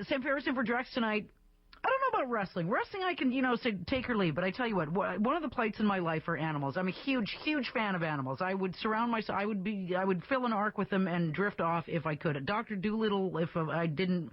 Sam Farris in for Drex tonight. I don't know about wrestling. Wrestling, I can, say take or leave. But I tell you what, one of the plights in my life are animals. I'm a huge, huge fan of animals. I would surround myself. I would fill an ark with them and drift off if I could. Dr. Doolittle, if I didn't,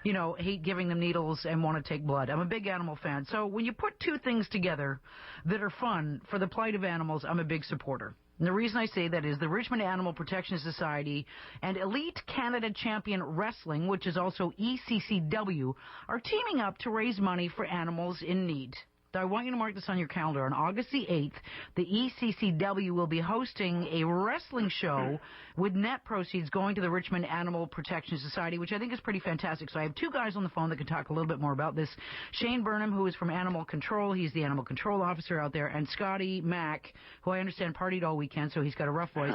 hate giving them needles and want to take blood. I'm a big animal fan. So when you put two things together that are fun for the plight of animals, I'm a big supporter. And the reason I say that is the Richmond Animal Protection Society and Elite Canada Champion Wrestling, which is also ECCW, are teaming up to raise money for animals in need. I want you to mark this on your calendar. On August the 8th, the ECCW will be hosting a wrestling show with net proceeds going to the Richmond Animal Protection Society, which I think is pretty fantastic. So I have two guys on the phone that can talk a little bit more about this. Shane Burnham, who is from Animal Control. He's the Animal Control Officer out there. And Scotty Mack, who I understand partied all weekend, so he's got a rough voice,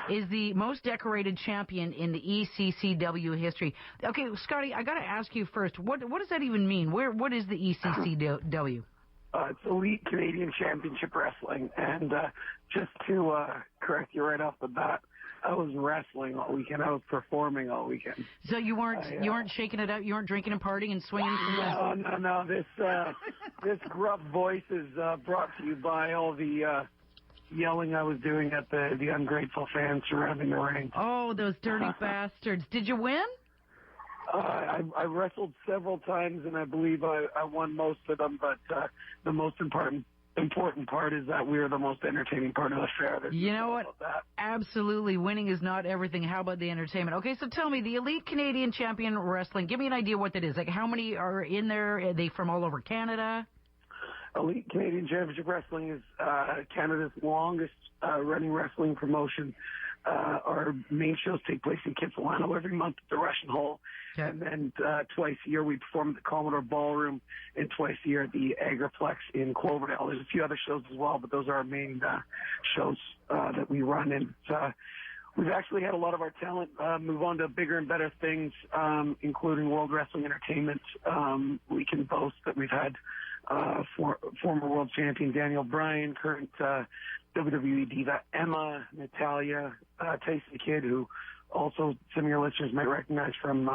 is the most decorated champion in the ECCW history. Okay, Scotty, I got to ask you first, what does that even mean? What is the ECCW? It's Elite Canadian Championship Wrestling, and just to correct you right off the bat, I was wrestling all weekend. I was performing all weekend. So you weren't shaking it out. You weren't drinking and partying and swinging. No. This gruff voice is brought to you by all the yelling I was doing at the ungrateful fans surrounding the ring. Oh, those dirty bastards! Did you win? I wrestled several times, and I believe I won most of them, but the most important part is that we are the most entertaining part of the fair. You know what? Absolutely. Winning is not everything. How about the entertainment? Okay, so tell me, the Elite Canadian Champion Wrestling, give me an idea what that is. Like, how many are in there? Are they from all over Canada? Elite Canadian Championship Wrestling is Canada's longest running wrestling promotion. Our main shows take place in Kitsilano every month at the Russian Hall. Okay. And then twice a year we perform at the Commodore Ballroom, and twice a year at the Agriplex in Cloverdale. There's a few other shows as well, but those are our main shows that we run. And we've actually had a lot of our talent move on to bigger and better things, including World Wrestling Entertainment. We can boast that we've had former world champion Daniel Bryan, current WWE diva Emma, Natalia, Tyson Kidd, who also some of your listeners might recognize from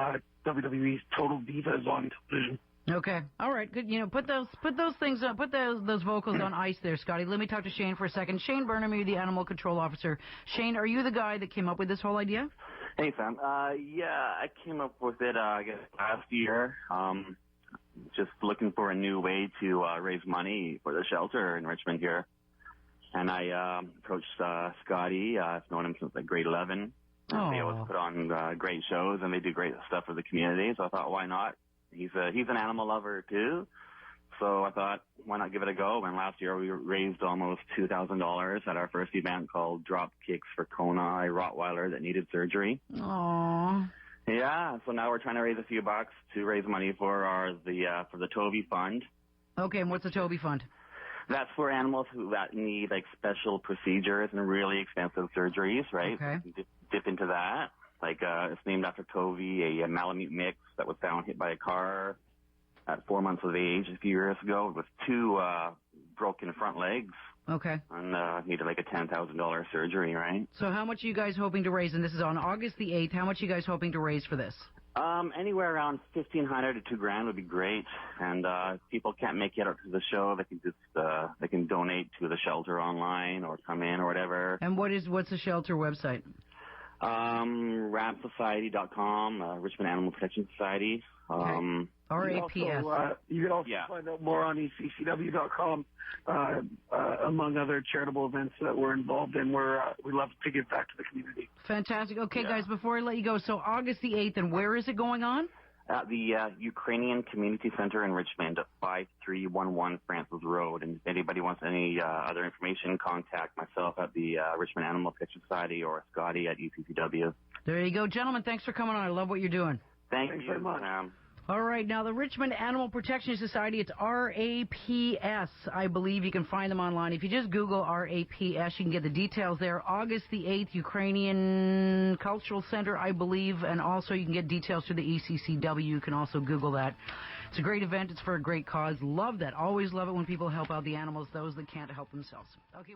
WWE's Total Divas on television. Okay, all right, good. Put those things, put those vocals on ice there, Scotty. Let me talk to Shane for a second. Shane Burnham, you're the Animal Control Officer. Shane, are you the guy that came up with this whole idea? Hey, Sam. Yeah, I came up with it, I guess, last year. Just looking for a new way to raise money for the shelter in Richmond here. And I approached Scotty. I've known him since like grade 11. They always put on great shows, and they do great stuff for the community. So I thought, why not? He's an animal lover too. So I thought, why not give it a go? And last year we raised almost $2,000 at our first event called Drop Kicks for Kona, a Rottweiler that needed surgery. Aww. Yeah, so now we're trying to raise a few bucks to raise money for the Toby Fund. Okay, and what's the Toby Fund? That's for animals that need like special procedures and really expensive surgeries, right? Okay. Dip into that. Like it's named after Toby, a Malamute mix that was found hit by a car at 4 months of age a few years ago with two broken front legs. Okay. And needed like a $10,000 surgery, right? So how much are you guys hoping to raise? And this is on August the 8th. How much are you guys hoping to raise for this? Anywhere around $1,500 to $2,000 would be great. And if people can't make it out to the show, they can just they can donate to the shelter online or come in or whatever. And what's the shelter website? RAPsociety.com, Richmond Animal Protection Society. Okay. RAPS. You can also find out more on ECCW.com, among other charitable events that we're involved in. We love to give back to the community. Fantastic. Okay, guys, before I let you go, so August the 8th, and where is it going on? At the Ukrainian Community Center in Richmond at 5311 Francis Road. And if anybody wants any other information, contact myself at the Richmond Animal Protection Society or Scotty at ECCW. There you go. Gentlemen, thanks for coming on. I love what you're doing. Thanks very much. All right, now the Richmond Animal Protection Society, it's RAPS, I believe. You can find them online. If you just Google RAPS, you can get the details there. August the 8th, Ukrainian Cultural Center, I believe, and also you can get details through the ECCW. You can also Google that. It's a great event. It's for a great cause. Love that. Always love it when people help out the animals, those that can't help themselves. Okay,